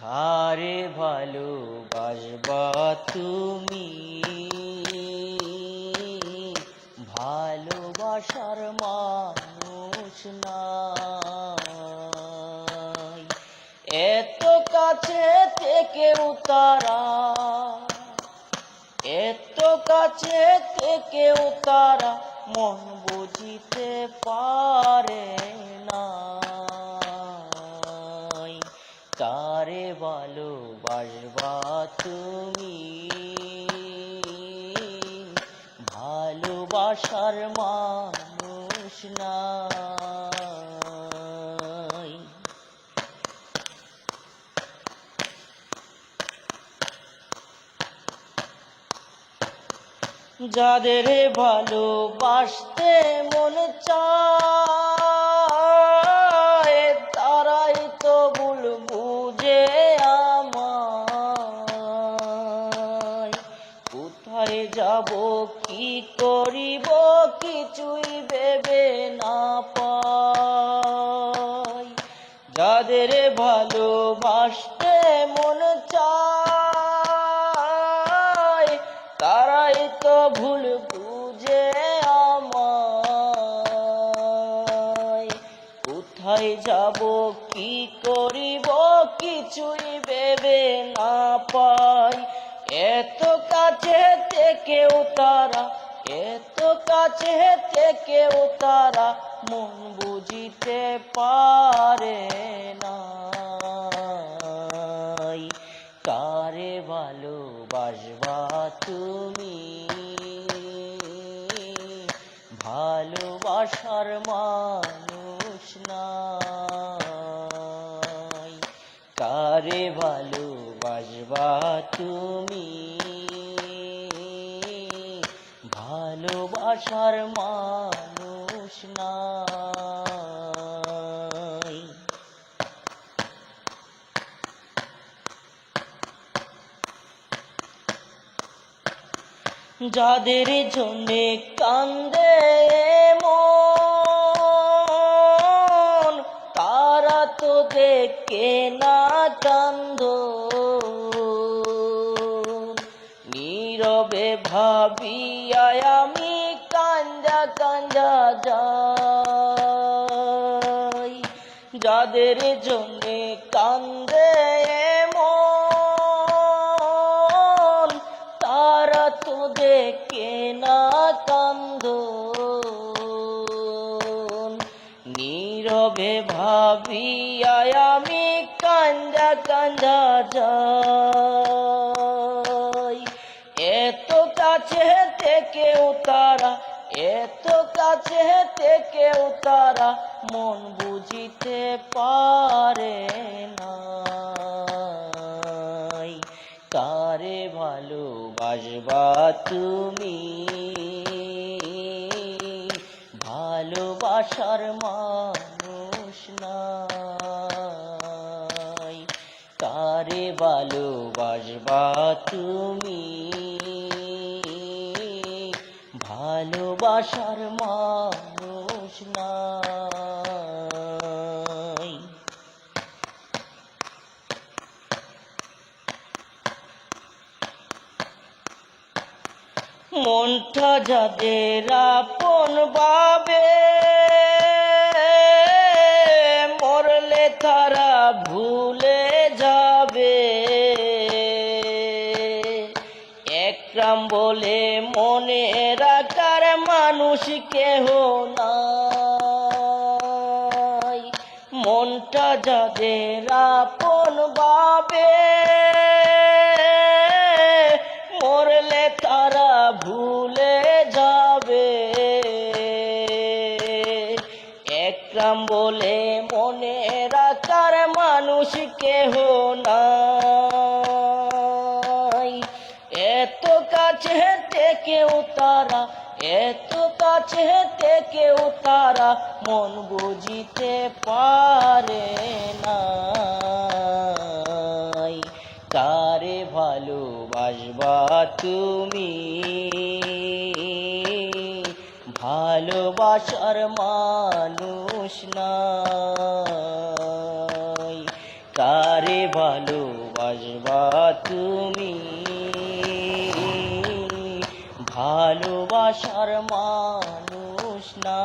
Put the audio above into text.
কারে ভালোবাসবা তুমি, ভালোবাসার মানুষ নাই। এত কাছে থেকেও তারা, এত কাছে থেকেও তারা মন বুঝিতে পারে না। কারে ভালোবাসবা তুমি, ভালোবাসার মানুষ নাই। যাদের ভালোবাসতে মন চায় তারাই তো ভুল বুঝে আমায়। কোথায় যাব কি করিব কিছুই ভেবে না পাই। যাদের ভালোবাসতে মন চায় তারাই তো ভুল বুঝে আমায়। কোথায় যাব কি করিব কিছুই ভেবে না পাই। এত কাছে থেকেও তারা, এত কাছে থেকেও তারা মন বুঝিতে পারে না। কারে ভালোবাসবা তুমি, ভালোবাসার মানুষ নাই। কারে ভালোবাসবা তুমি, ভালোবাসার মানুষ নাই। যাদের জন্যে কান্দে মন তারা তো দেখে না কান্দন। নীরবে ভাবিয়া আমি কান্দা কান্দা যাই। যাদের জন্যে কান্দে মন তারা তো দেখে না কান্দন। নীরবে ভাবিয়া আমি কান্দা কান্দা যাই। এত কাছে থেকেও তারা, এত কাছে থেকেও তারা মন বুঝিতে পারে না। কারে ভালোবাসবা তুমি, ভালোবাসার মানুষ নাই। কারে ভালোবাসবা তুমি, ভালোবাসার মানুষ নাই। মনটা যাদের আপন ভাবে মরলে তারা ভুলে যাবে। একরাম বলে মনে রাখার মানুষ কেহ নাই। মনটা যাদের আপন ভাবে মরলে তারা ভুলে যাবে। একরাম বলে মনে রাখার মানুষ কেহ নাই। এত কাছে থেকেও তারা, এত কাছে থেকেও তারা মন বুঝিতে পারে না। কারে ভালোবাসবা তুমি, ভালোবাসার মানুষ নাই। কারে ভালোবাসবা তুমি ভালোবাসার মানুষ না